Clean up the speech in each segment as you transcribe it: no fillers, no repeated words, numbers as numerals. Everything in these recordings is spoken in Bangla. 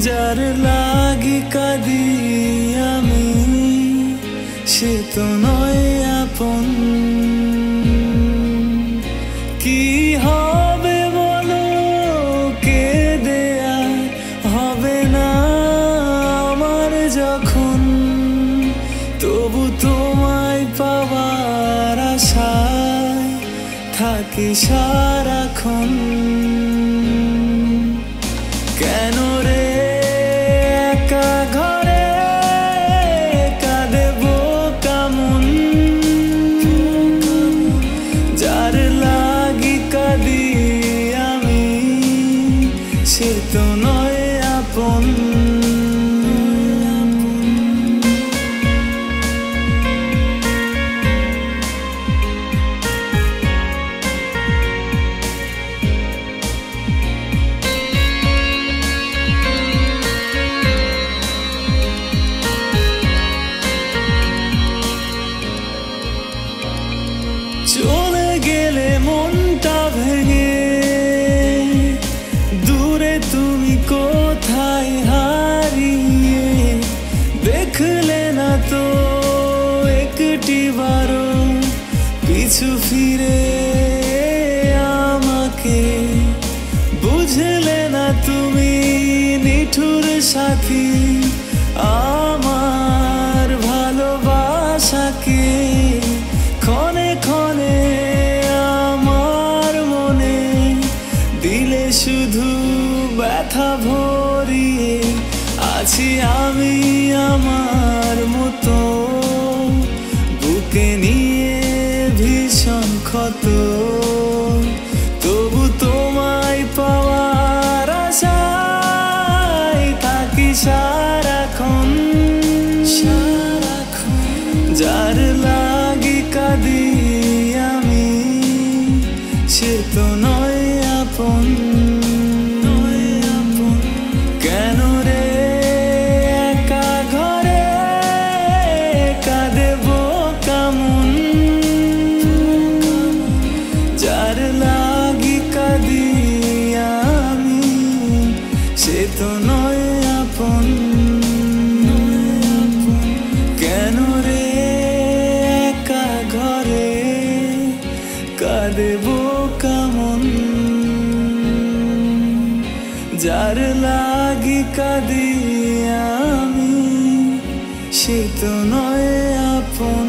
যার লাগি কাঁদি আমি সে তো নয় আপন। কি হবে বলো কেঁদে আর হবে না আমার যখন, তবু তোমায় পাওয়ার আশায় থাকি সারাক্ষণ। কেন রে একা ঘরে কাঁদেব কেমন, যার লাগি কাঁদি আমি সে তো নয় আপন। চলে গেলে মনটা ভেঙে দূরে তুমি কোথায় হারিয়ে, দেখলে না তো একটি বারো পিছু ফিরে আমাকে, বুঝলে না তুমি নিঠুর সাথী আমার ভালোবাসাকে। ক্ষণে ক্ষণে আমার মনে দিলে শুধু ব্যথা ভরিয়ে, আছি আমি আমার মতো বুকে নিয়ে ভীষণ ক্ষত, তবু তোমায় পাওয়ার আশায় থাকি সারাক্ষণ। যার লাগি কাঁদি আমি সে তো নয় আপন। কেন রে একা ঘরে কাঁদেব কেমন, যার লাগি কাঁদি আমি সে তো নয় আপন। কেন রে একা ঘরে কাঁদেব কেমন, যার লাগি কাঁদি আমি সে তো নয় আপন।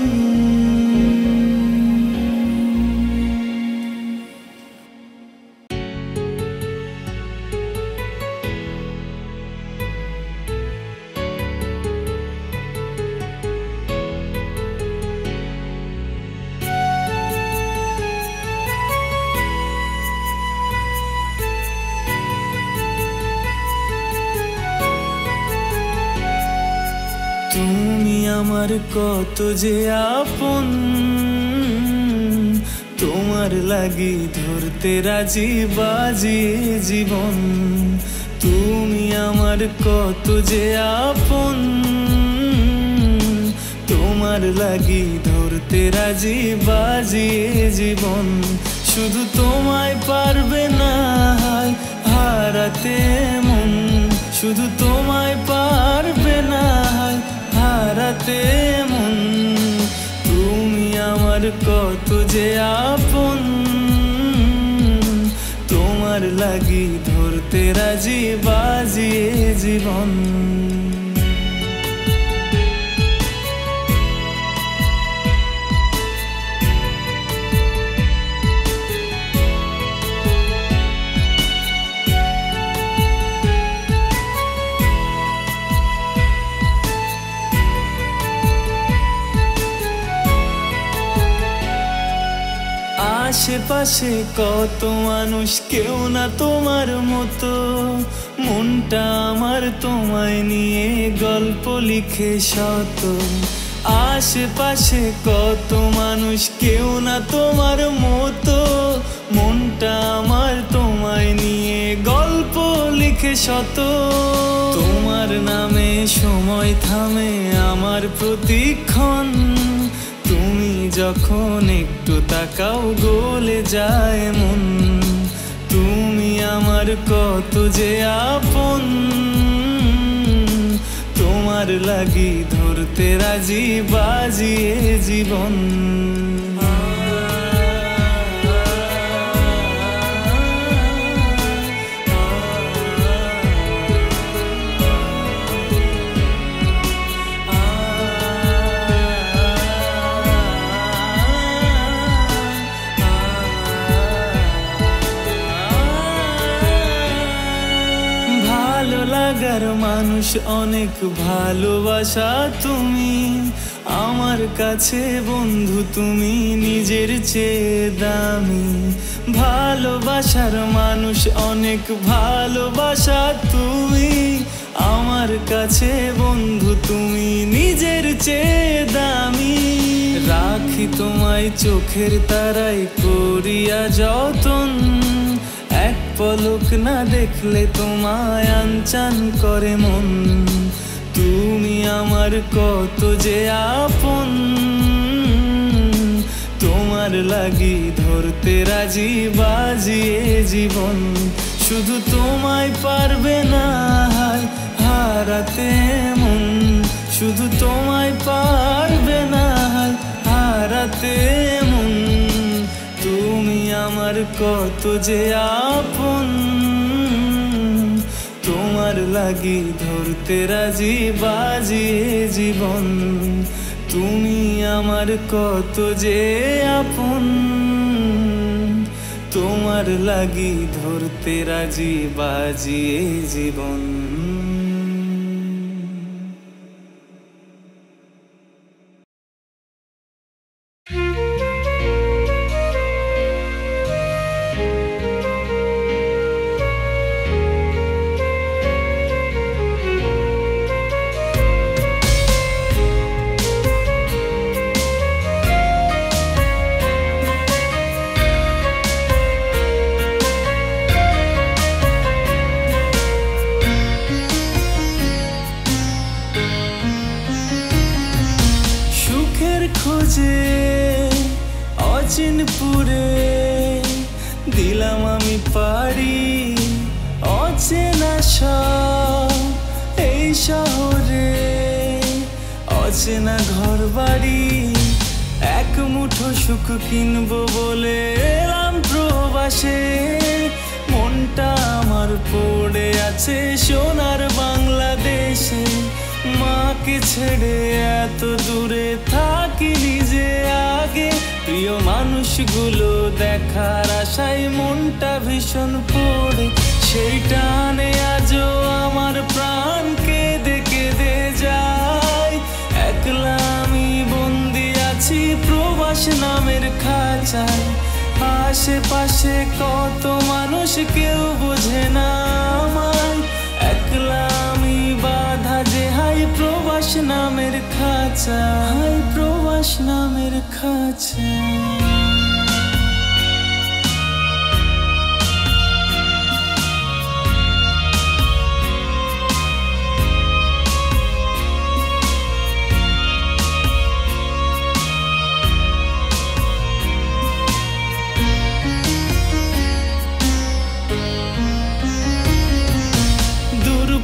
তুমি আমার কত যে আপন, তোমার লাগি ধরতে রাজি বাজি জীবন। তুমি আমার কত যে আপন, তোমার লাগি ধরতে রাজি বাজি জীবন। শুধু তোমায় পারবে না হারাতে মন, শুধু তোমায় পারবে না হারাতে মন। তুমি আমার কত যে আপন, তোমার লাগি ধরতে রাজি বাজিয়ে জীবন। আশেপাশে কত মানুষ, কেউ না তোমার মতো, মনটা আমার তোমায় নিয়ে গল্প লিখে শত। আশেপাশে কত মানুষ, কেউ না তোমার মতো, মনটা আমার তোমায় নিয়ে গল্প লিখে শত। তোমার নামে সময় থামে আমার প্রতিক্ষণ, তুমি যখন একটু তাকাও গলে যায় মন। তুমি আমার কত যে আপন, তোমার লাগি ধরতে রাজি বাজিয়ে জীবন। ভালো লাগার মানুষ অনেক, ভালোবাসা তুমি আমার কাছে বন্ধু, তুমি নিজের চেয়ে দামি। ভালোবাসার মানুষ অনেক, ভালোবাসা তুমি আমার কাছে বন্ধু, তুমি নিজের চেয়ে দামি। রাখি তোমায় চোখের তারায় করিয়া যতন, এক পলক না দেখলে তোমায় আনচান করে মন। তুমি আমার কত যে আপন, তোমার লাগি ধরতে রাজি বাজিয়ে জীবন। শুধু তোমায় পারবে না হারাতে মন, শুধু তোমায় পারবে না হারাতে মন। তুমি আমার কত যে আপন, তোমার লাগি ধরতে রাজি বাজিয়ে জীবন। তুমি আমার কত যে আপন, তোমার লাগি ধরতে রাজি বাজিয়ে জীবন। খোঁজে অচিনপুরে দিলাম আমি পাড়ি, অচেনা সব এই শহরে, অচেনা ঘর বাড়ি। এক মুঠো সুখ কিনবো বলে এলাম প্রবাসে, মনটা আমার পড়ে আছে সোনার বাংলাদেশে। মাকে ছেড়ে এত দূরে থাকি নিজে আগে, প্রিয় মানুষগুলো দেখার আশায় মনটা ভীষণ পড়ে। সেই টানে আজও আমার প্রাণ কেঁদে কেঁদে যায়, একলা আমি বন্দি আছি প্রবাস নামের খাঁচায়। আশেপাশে কত মানুষ কেউ বোঝে না আমায়, একলা আমি বাধা যে হাই প্রবাস নামের খাঁচা, হাই প্রবাস নামের খাঁচা।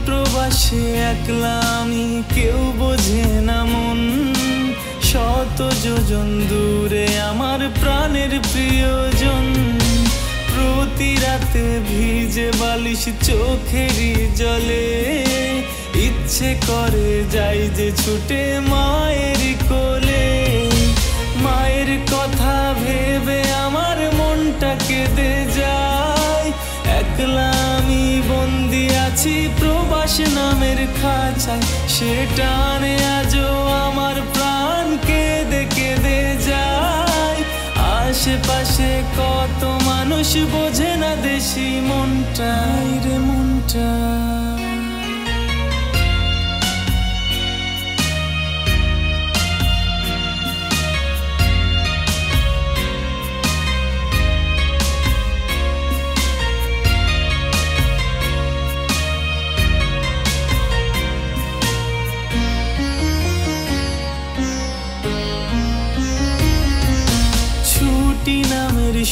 প্রবাসে একলা আমি, কেউ বোঝে না মন। শত যোজন দূরে আমার প্রাণের প্রিয়জন, প্রতি রাতে ভিজে বালিশ চোখেরই জলে। ইচ্ছে করে যাই যে ছুটে মায়ের কোলে, মায়ের কথা ভেবে আমার মনটা কেঁদে যায়। একলা আমি বন্দি আছি প্রবাস নামের খাঁচায়, সে টানে আজও আমার প্রাণ কেঁদে কেঁদে যায়। আশেপাশে কত মানুষ বোঝে না দেশি মনটা, রে মনটা।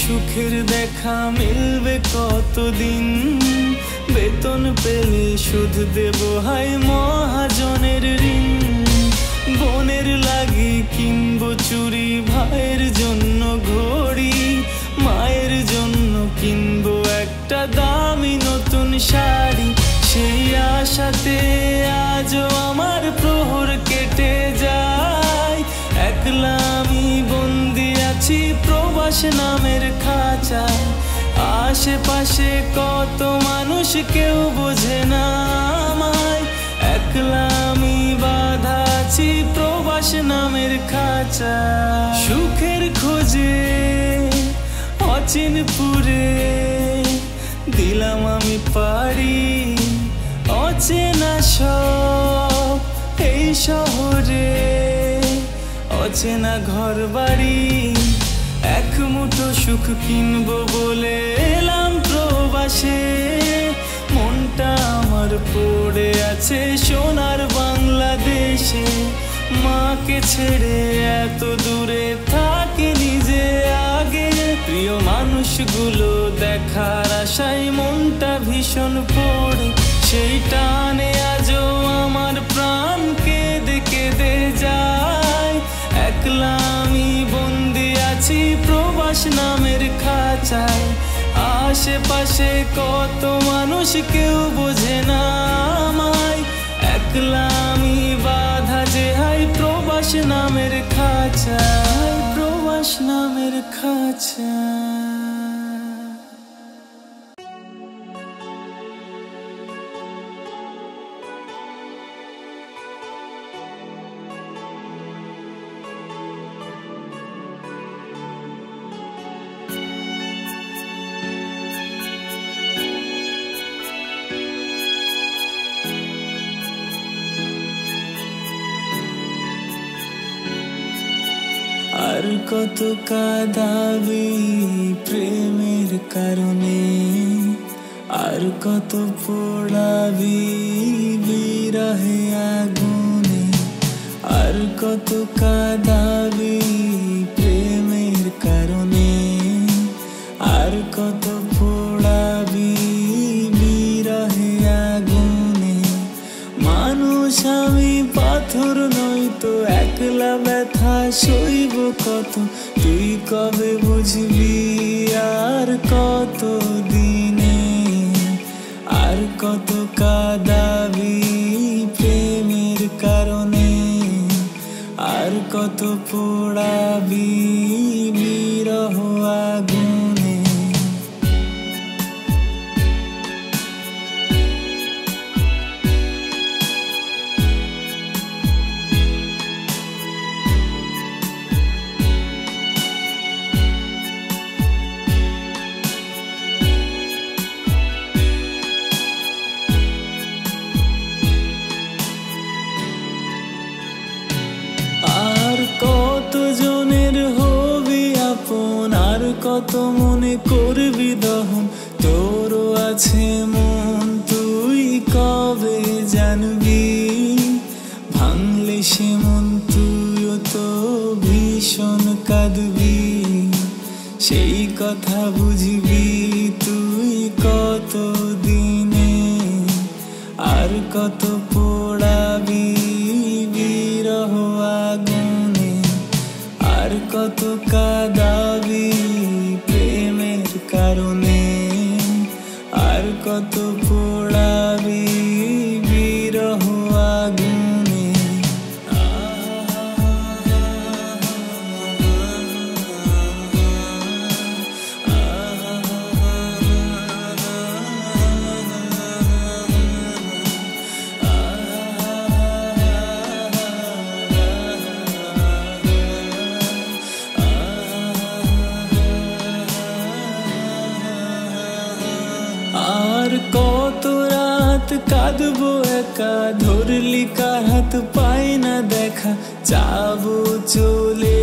সুখের দেখা মিলবে কতদিন, বেতন পেলে শোধ দেব হাই মহাজনের ঋণ। বোনের লাগি কিনবো চুড়ি, ভাইয়ের জন্য ঘড়ি, মায়ের জন্য কিনবো একটা দামি নতুন শাড়ি। সেই আশাতে আজও আমার প্রহর কেটে যায়। একলা আমি বন্দি আছি প্রবাস নামের খাঁচায়। আশেপাশে কত মানুষ কেউ বোঝে না আমায়। একলা আমি বাঁধা আছি প্রবাস নামের খাঁচায়। সুখের খোঁজে অচিনপুরে দিলাম আমি পাড়ি। অচেনা সব এই শহরে, অচেনা ঘর বাড়ি। এক মুঠো সুখ কিনবো বলে এলাম প্রবাসে। মনটা আমার পড়ে আছে সোনার বাংলাদেশে। মাকে ছেড়ে এত দূরে থাকে নিজে আগে। প্রিয় মানুষগুলো দেখার আশায় মনটা ভীষণ পড়ে। সেই টানে আজও আমার প্রাণ কেঁদে কেঁদে যায়। একলা আমি বন্দি আছি প্রবাস নামের খাঁচায়। আশেপাশে কত মানুষ কেউ বোঝে না আমায়। একলা আমি বাঁধা যে হাই প্রবাস নামের খাঁচায়, প্রবাস নামের খাঁচায়। আর কত কাঁদাবি প্রেমের কারণে, আর কত পোড়াবি বিরহে আগুনে। আর কত কাঁদাবি প্রেমের কারণে, আর কত পোড়াবি বিরহে আগুনে। মানুষ আমি পাথর নই তো, একলা ব্যথা সইব কত। তুই কবে বুঝবি আর কত দিনে। আর কত কাঁদাবি প্রেমের কারণে, আর কত পোড়াবি বিরহ আগুনে। কত মনে করবি দহন, তোরও আছে মন তুই কবে জানবি। ভাঙলে সে মন তুইও তো ভীষণ কাঁদবি। সেই কথা বুঝবি তুই কত দিনে। আর কত পোড়াবি বিরহ আগুনে, আর কত কাঁদাবি প্রেমের কারণে, আর কত পোড়াবি বিরহ আগুনে। আর কত রাত কাঁদবো একা, ধরলি কার হাত পাই না দেখা। যাবো চলে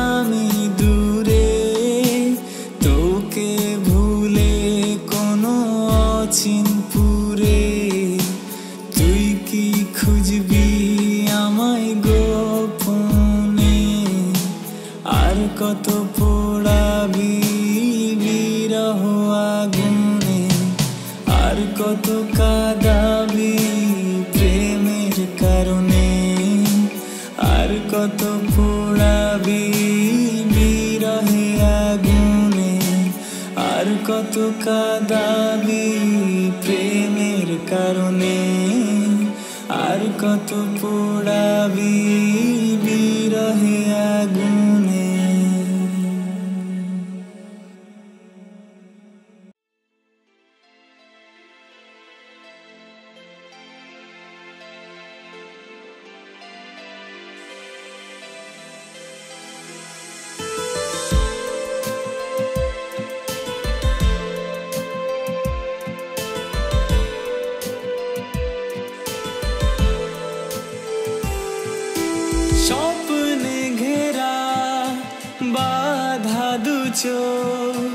আমি দূরে, তোকে ভুলে কোনো অচিনপুরে। তুই কি খুঁজবি আমায় গোপনে, আর কত পোড়াবি বিরহ আগুনে। কাঁদাবি প্রেমের কারণে, আর কত পোড়াবি বিরহে আগুনে, আর কত কাঁদাবি প্রেমের কারণে, আর কত পোড়াবি বিরহে আগুনে। স্বপ্নে ঘেরা বাধা দু চোখ,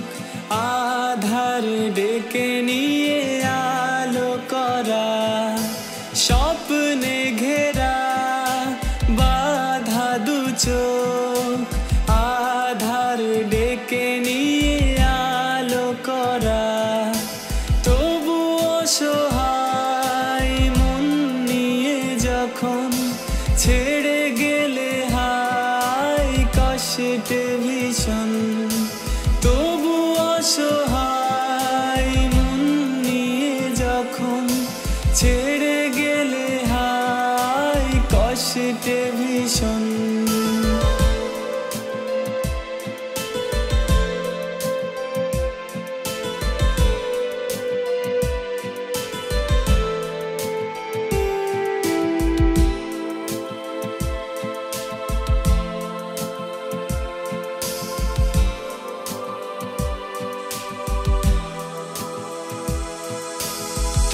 আধার ডেকে নিয়ে আলো করা। স্বপ্নে ঘেরা বাধা দু চোখ, আধার ডেকে নিয়ে আলো করা। তবু অসহায় মন নিয়ে যখন ছেড়ে গেলে হায় কষ্টে ভীষণ, তবু অসহায় মন নিয়ে যখন ছেড়ে গেলে হায় কষ্টে ভীষণ।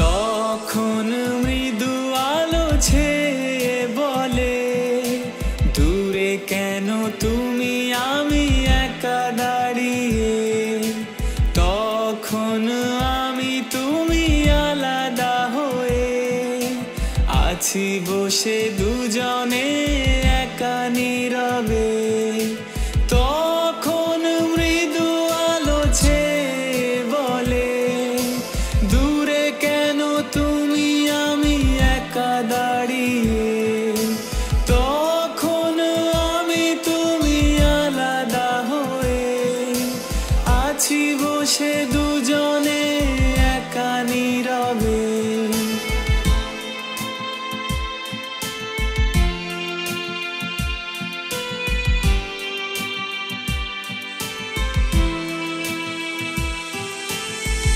তখন মৃদু আলো ছেয়ে বলে, দূরে কেন তুমি আমি একা দাঁড়িয়ে। তখন আমি তুমি আলাদা হয়ে আছি বসে দুজনে একা নীরবে। তখন মৃদু আলো ছেয়ে বলে, দূরে কেন তুমি আমি একা দাঁড়িয়ে। তখন আমি তুমি আলাদা হয়ে আছি বসে দুজনে একা নীরবে।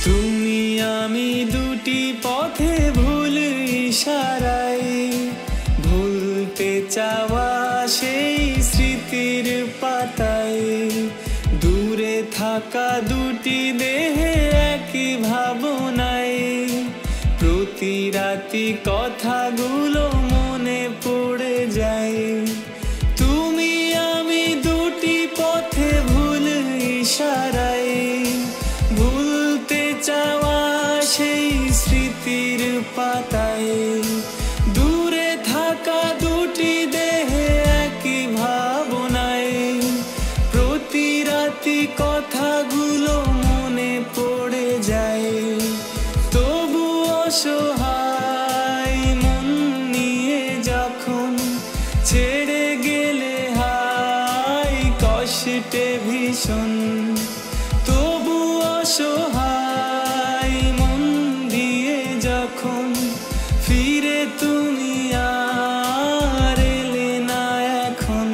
তুমি আমি দুটি পথে ভুল ইশারায়, ভুলতে চাওয়া সেই স্মৃতির পাতায়। দূরে থাকা দুটি দেহে একই ভাবনায়, প্রতি রাতি কথাগুলো মনে পড়ে যায়। তুমি আমি দুটি পথে ভুল ইশারায়, ভুলতে চাওয়া সেই স্মৃতির পাতায়। দূরে থাকা দুটি দেহে একই ভাবনায়, প্রতি রাতি কথাগুলো মনে পড়ে যায়। তবু অসহায় মন নিয়ে যখন ছেড়ে গেলে হায় কষ্টে ভীষণ। তবু অসহায় মন দিয়ে যখন ফিরে তুমি আর এলে না এখন।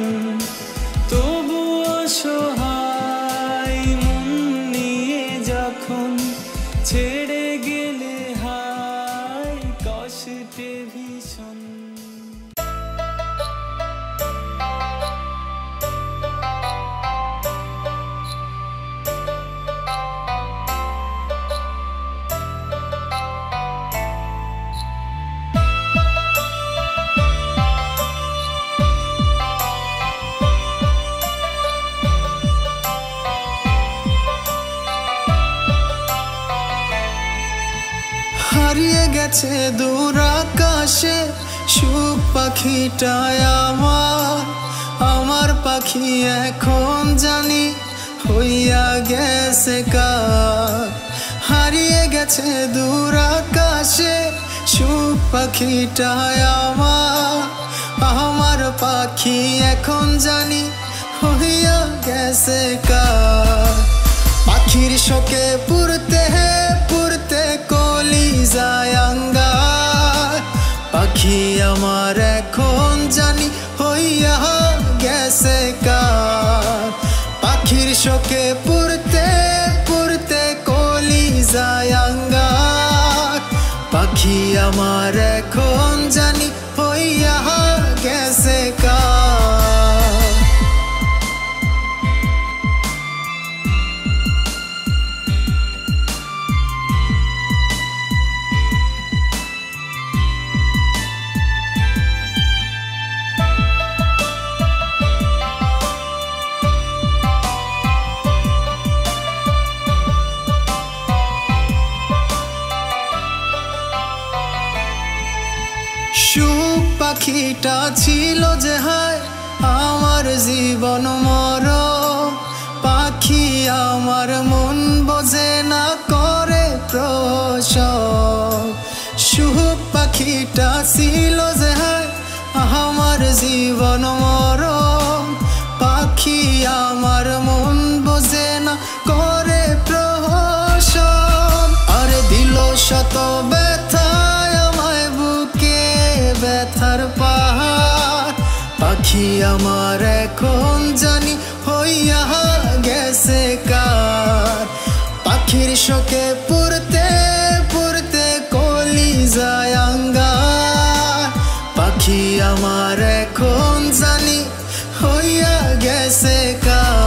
তবু অসহায় মন নিয়ে যখন ছেড়ে গেলে হায় কষ্টে ভীষণ। হারিয়ে গেছে দূর আকাশে সুখ পাখিটায় আমার পাখি এখন জানি হইয়া গেছে কার। হারিয়ে গেছে দূর আকাশে সুখ পাখিটায় আমার পাখি এখন জানি হইয়া গেছে কার। পাখির শোকে পুরতে পুরতে কলিজায় আঙ্গার, পাখি আমার এখন জানি হইয়া গেছে কার। পাখির শোকে পুরতে পুরতে কলিজায় আঙ্গার, পাখি আমার এখন জানি হইয়া গেছে কার। সুখ পাখিটা ছিল যে হায় আমার জীবন মরণ, পাখি আমার মন বোঝে না করে প্রসব। সুখ পাখিটা ছিল যে হায় আমার জীবন মরণ, পাখি আমার মন বোঝে না করে প্রসব। আরে দিল শত ব্যথায় আমায় বুকে ব্যথার পাহাড়, পাখি আমার এখন জানি হইয়া গেছে কার। পাখির শোকে পুরতে পুরতে কলিজায় আঙ্গার, পাখি আমার এখন জানি হইয়া গেছে কার।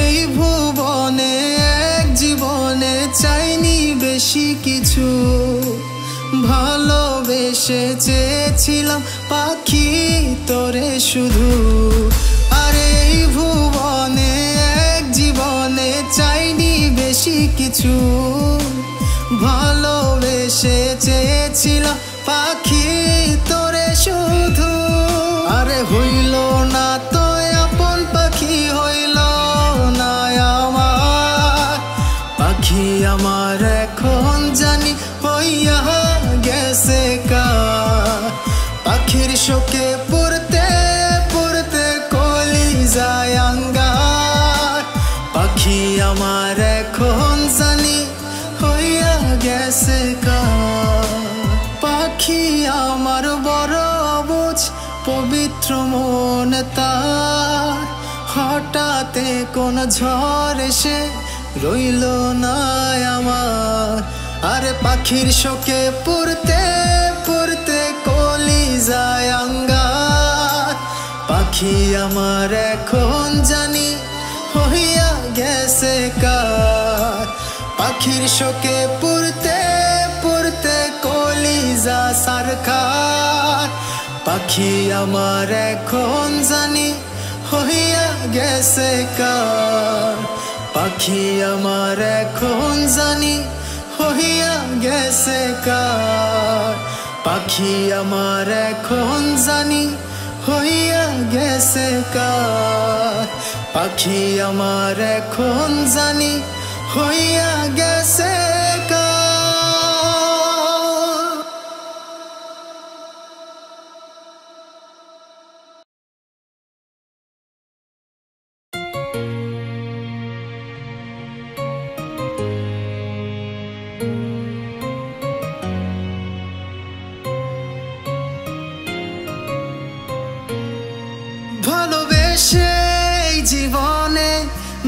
এই ভুবনে এক জীবনে চাইনি বেশি কিছু, ভালোবেসে চেয়েছিলাম পাখি তোরে শুধু। আরে এই ভুবনে এক জীবনে চাইনি বেশি কিছু, ভালোবেসে চেয়েছিলাম পাখি তোরে শুধু। আরে হইল না তো আপন পাখি হইল না আমার, পাখি আমার এখন জানি হইয়া গেছে কার। পাখির শোকে পুরতে পুরতে কলিজায় আঙ্গার, পাখি আমার এখন জানি হইয়া গেছে কার। পাখি আমার বড় অবুঝ পবিত্র মন তার, হঠাৎ কোন ঝড় এসে রইল না আমার। আরে পাখির শোকে পুরতে পুরতে কলিজায় আঙ্গার, পাখি আমার এখন জানি হইয়া গেছে কার। পাখির শোকে পুরতে পুরতে কলিজা সরকার, পাখি আমার এখন জানি হইয়া গেছে কার। পাখি আমার এখন জানি হইয়া গেছে কার। পাখি আমার এখন জানি হইয়া গেছে কার। পাখি আমার এখন জানি হইয়া গেছে কার। ভালোবেসে জীবনে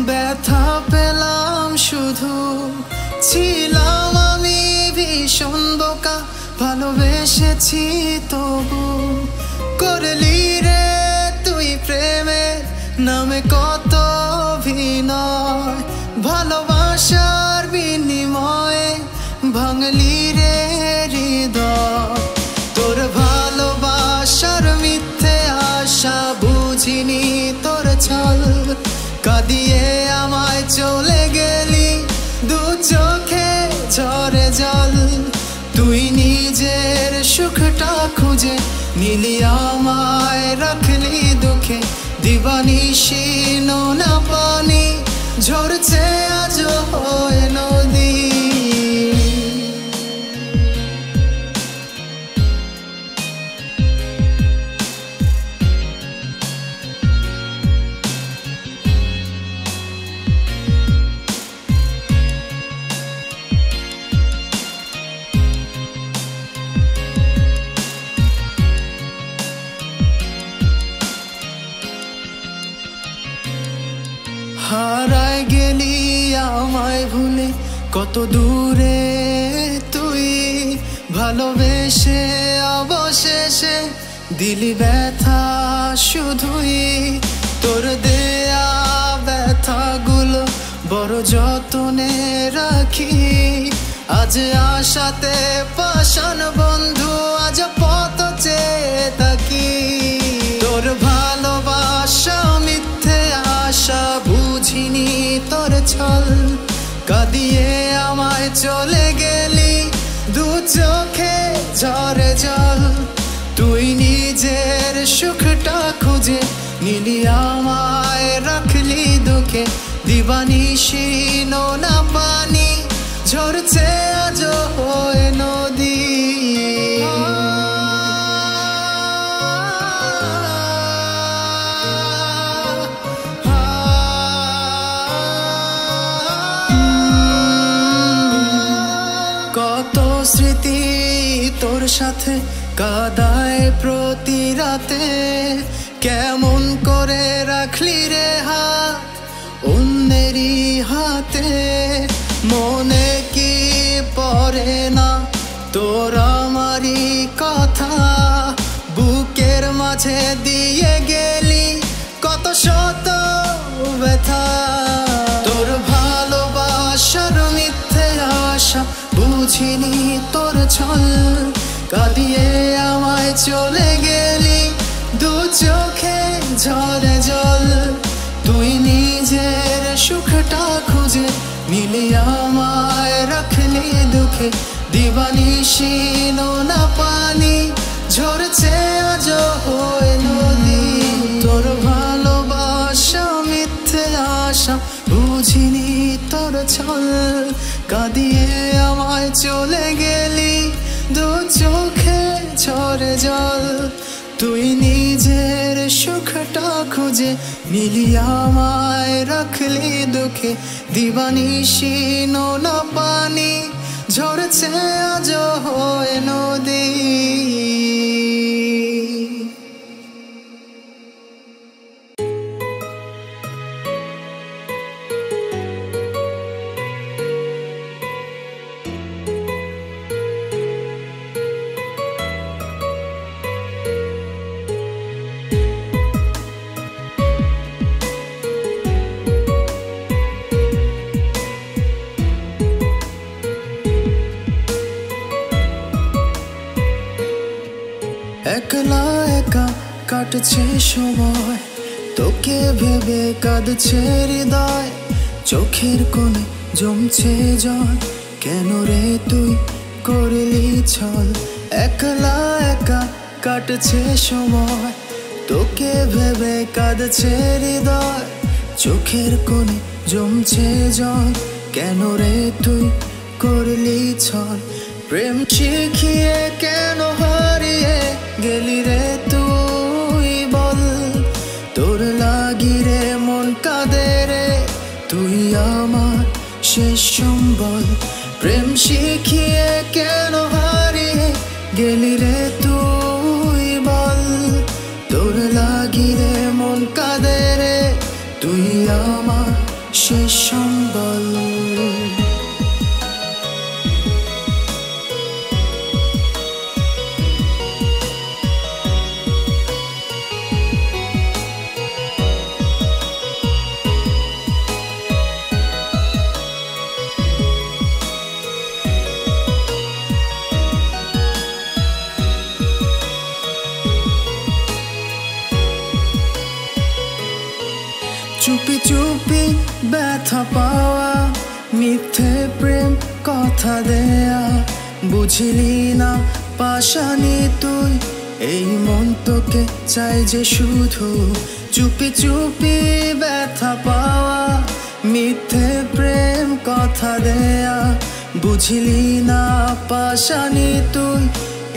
ব্যথা পেলাম শুধু, ছিলাম আমি ভীষণ বোকা, ভালোবেসেছি তবু করলি রে তুই প্রেমের নামে কত অভিনয়, ভালোবাসার বিনিময়ে ভাঙলি রে হৃদয়। নীলি আমায় রাখলি দুঃখে দিবানিশি নোনা পানি ঝরছে আজ হয়ে নদী। হারায় গেলি আমায় ভুলে কত দূরে তুই, ভালোবেসে অবশেষে দিলি ব্যথা শুধুই। তোর দেয়া ব্যথাগুলো বড় যতনে রাখি, আজ আশাতে পাষাণ বন্ধু আজ পথ চেয়ে থাকি। তোর ভালোবাসা মিথ্যে আশা বুঝিনি তোর ছল, কাঁদিয়ে আমায় চলে গেলি দু চোখে ঝরে জল। তুই নিজের সুখটা খুঁজে নিলি আমায় রাখলি দুঃখে দিবানিশি নোনা পানি ঝরছে আজ হয়ে নদী। কত স্মৃতি তোর সাথে কাদায় প্রতি রাতে, কেমন করে রাখলি রে হাত অন্যেরই হাতে। মনে কি পড়ে না তোর আমারই কথা, বুকের মাঝে দিয়ে গেলি কত শত ব্যথা। তোর ভালোবাসার মিথ্যে আশা বুঝিনি তোর ছল, কাঁদিয়ে আমায় চলে গেলি দু চোখে ঝরে জল। তুই নিজের সুখটা খুঁজে নিলি আমায় রাখলি দুঃখে দিবানিশি নোনা পানি ঝরছে আজ হয়ে নদী। তোর ভালোবাসা মিথ্যে আশা বুঝিনি তোর ছল, কাঁদিয়ে আমায় চলে গেলি দু চোখে ঝরে জল। তুই নিজের সুখটা খুঁজে নিলি আমায় রাখলি দুঃখে দিবানিশি নোনা পানি ঝরছে আজ হয়ে নদী। একলা একা কাটছে সময়, তোকে ভেবে কাঁদছে হৃদয়। চোখের কোণে জমছে জল, কেন রে তুই করলি ছল। একলা একা কাটছে সময়, তোকে ভেবে কাঁদছে হৃদয়। চোখের কোণে জমছে জল, কেন রে তুই করলি ছল। প্রেম শিখিয়ে কেন হারিয়ে গেলি রে তুই বল, তোর লাগি রে মন কাঁদে রে তুই আমার শেষ সম্বল। প্রেম শিখিয়ে কেন হারিয়ে গেলি রে তুই বল, তোর লাগি রে মন কাঁদে রে তুই আমার শেষ সম্বল। চুপি চুপি ব্যথা পাওয়া, মিথ্যে প্রেম কথা দেয়া, বুঝিলি না পাশানি তুই এই মন তোকে চাই যে শুধু চুপি চুপি ব্যথা পাওয়া মিথ্যে প্রেম কথা দেয়া বুঝলি না পাশানি তুই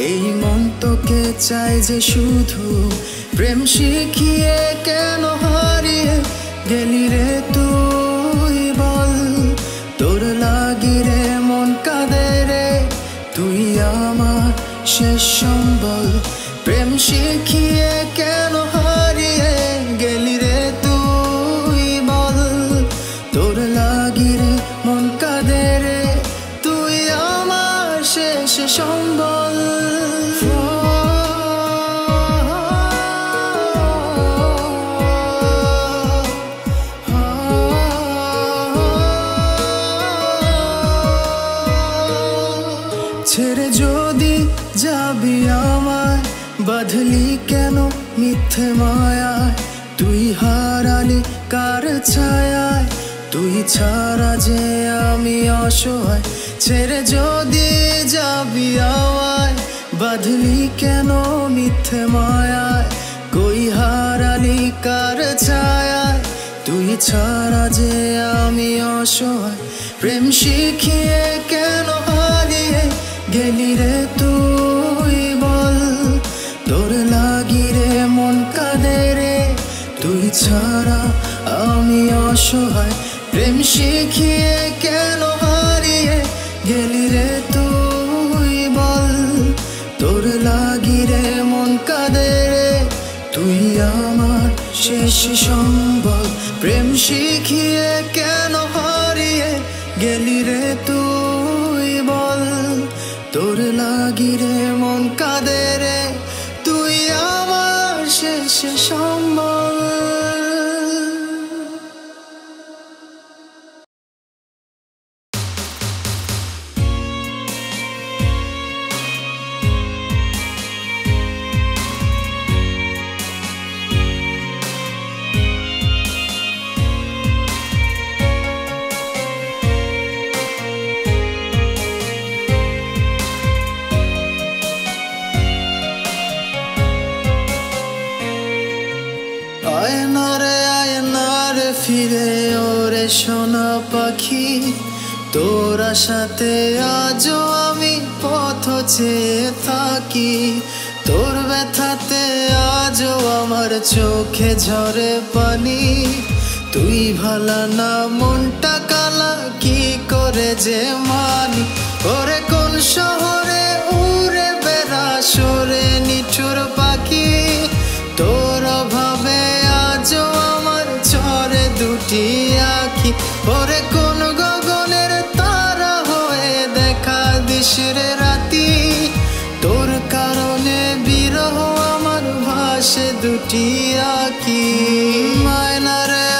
এই মন তোকে চাই যে শুধু প্রেম শিখিয়ে কেন হারিয়ে গেলি রে তুই বল তোর লাগি রে মন কাঁদে রে তুই আমার শেষ সম্বল প্রেম শিখিয়ে কেন হারিয়ে গেলি রে তুই বল তোর লাগি রে মন কাঁদে রে তুই আমার শেষ সম্বল ছেড়ে যদি যাবি আমায় বাঁধলি কেন মিথ্যে মায়ায় তুই হারালি কার ছায়ায় তুই ছাড়া যে আমি অসহায় ছেড়ে যদি যাবি আমায় বাঁধলি কেন মিথ্যে মায়ায় কই হারালি কার ছায়ায় তুই ছাড়া যে আমি অসহায় প্রেম শিখিয়ে কেন হারিয়ে গেলি রে তুই বল তোর লাগি রে মন কাঁদে রে তুই ছাড়া আমি অসহায় প্রেম শিখিয়ে কেন হারিয়ে গেলি রে তুই বল তোর লাগি রে মন কাঁদে রে তুই আমার শেষ সম্বল প্রেম শিখিয়ে কেন হারিয়ে গেলি রে তুই বল তোর লাগি রে মন কাঁদে রে তুই আমার শেষ সম্বল আয়নারে ফিরে ওরে সোনা পাখি তোর সাথে আজও আমি পথ চেয়ে থাকি তোর ব্যথাতে আজও আমার চোখে ঝরে পানি তুই ভালা না মনটা কালা কি করে যে মানি ওরে কোন শহরে উড়ে বেড়া সরে নিঠুর পাখি তোর ভাবে আজও আমার ঝরে দুটি আখি ওরে কোন গগনের তারা হয়ে দেখা দিস রে রাতি তোর কারণে বিরহ আমার ভাসে দুটি আখি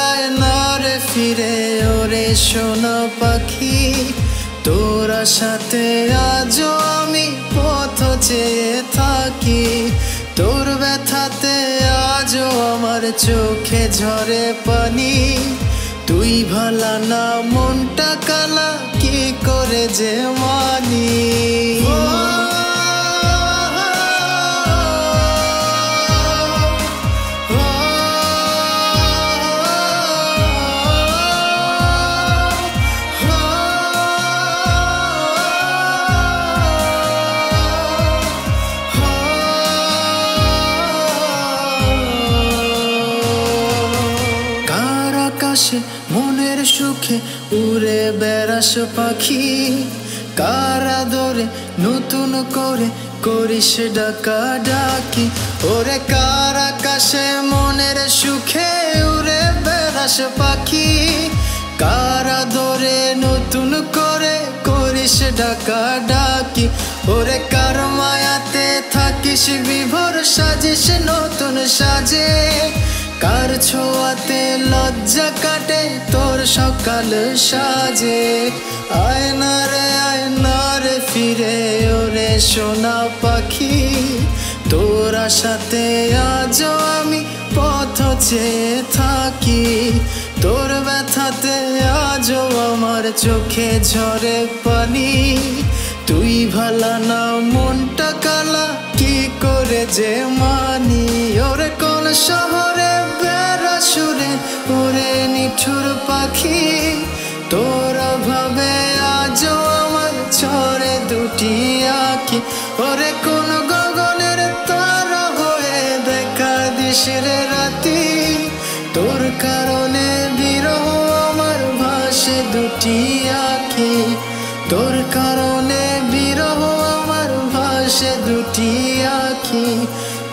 আয়নারে ফিরে ওরে সোনা পাখি তোর সাথে আজও আমি পথ চেয়ে থাকি তোর ব্যথাতে আজও আমার চোখে ঝরে পানি তুই ভালা না মনটা কালা কি করে যে মানি মনের সুখে উড়ে বেড়াস পাখি কার আদরে নতুন করে করিস ডাকা ডাকি ওরে কার আকাশে মনের সুখে উড়ে বেড়াস পাখি কার আদরে নতুন করে করিস ডাকা ডাকি ওরে কার মায়াতে থাকিস বিভোর সাজিস নতুন সাজে কার ছোঁয়াতে লজ্জা কাটে তোর সকাল সাজে আয়নারে ফিরে ওরে সোনা পাখি তোর সাথে আজও আমি পথ চেয়ে থাকি তোর ব্যথাতে আজও আমার চোখে ঝরে পানি তুই ভালা না মনটা কালা কি করে যে মানি ওরে কোন শহরে বেড়া সুরে ওরে নিঠুর পাখি তোরা ভাবে আজও আমার ছড়ে দুটি আঁখি ওরে কোন গগনের তারা হয়ে দেখা দিস রে রাতি তোর কারণে বিরহ আমার ভাসে দুটি আঁখি তোর কারণে বিরহ আমার ভাসে দুটি আঁখি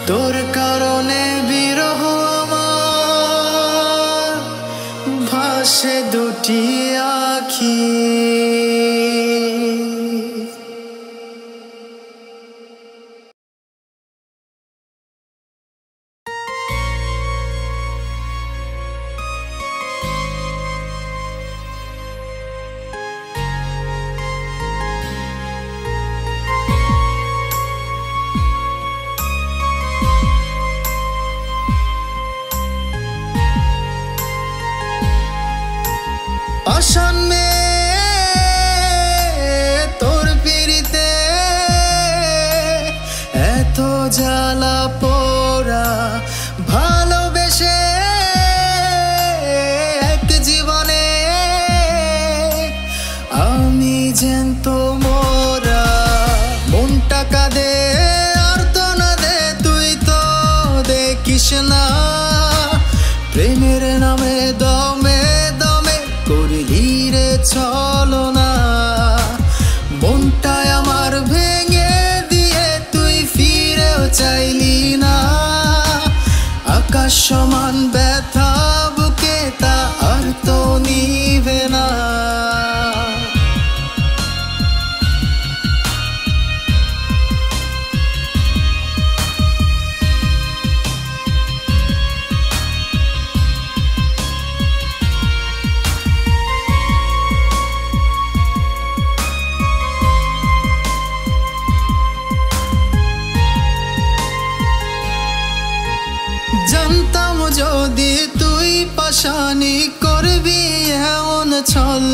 তোর কারণে বিরহ আমার ভাসে দুটি আঁখি আশান মে তোর পিরিতে এত জ্বালা পোড়া ভালোবেসে এক জীবনে আমি জ্যান্ত মোরা মনটা কাঁদে আর তো না দে তুই তো দেখিস না প্রেমের নামে দমে করলি রে চলো না মনটায় আমার ভেঙে দিয়ে তুই ফিরেও চাইলি না আকাশ সমান ব্যথা বুকে তা আর তো নিভে না জানতাম যদি তুই পাশানি করবি এমন ছল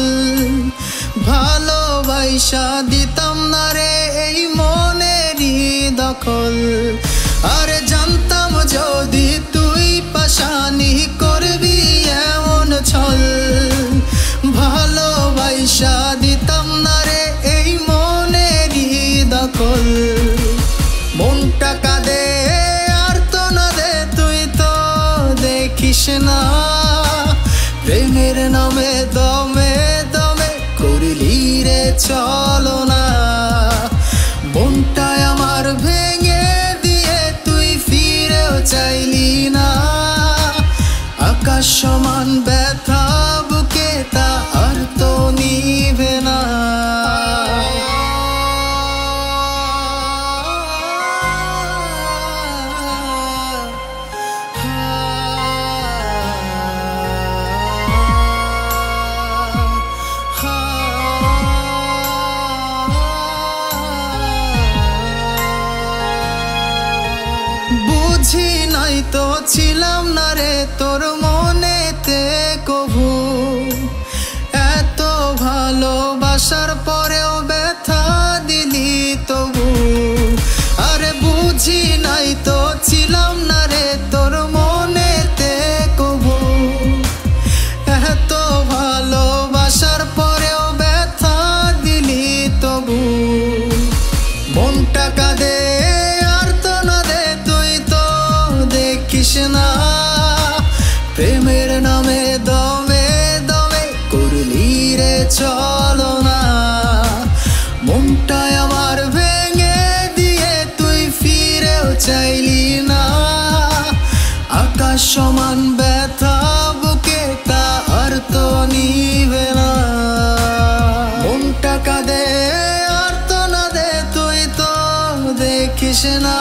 ভালোবাসা দিতাম না রে এই মনেরই দখল আরে জানতাম যদি তুই পাশানি করবি এমন ছল ভালোবাসা দিতাম না রে এই মনেরই দখল মনটা কাঁদে দেখিস না প্রেমের নামে দমে দমে করলি রে চলো না মনটায় আমার ভেঙে দিয়ে তুই ফিরেও চাইলি না আকাশ সমান ব্যথা বুকে তা আর তো নিভে না বুঝি নাই তো ছিলাম না রে তোর মনেতে কভু এত ভালোবাসার পরেও ব্যথা দিলি তবু আরে বুঝি নাই তো ছিলাম না রে তোর মনেতে কভু এত ভালোবাসার পরেও ব্যথা দিলি তবু মনটা কাঁদে না প্রেমের নামে দমে দমে করলি রে চলো না মনটায় আমার ভেঙে দিয়ে তুই ফিরেও চাইলি না আকাশ সমান ব্যথা বুকে তা আর তো নিভে না মনটা কাঁদে আর তো না দে তুই তো দেখিস না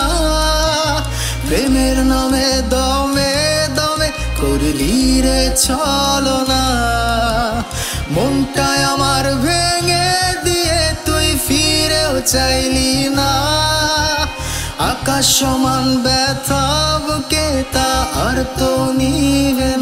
প্রেমের নামে দমে দমে করলি রে চলো না মনটায় আমার ভেঙে দিয়ে তুই ফিরেও চাইলি না আকাশ সমান ব্যথা বুকে তা আর তো নিভে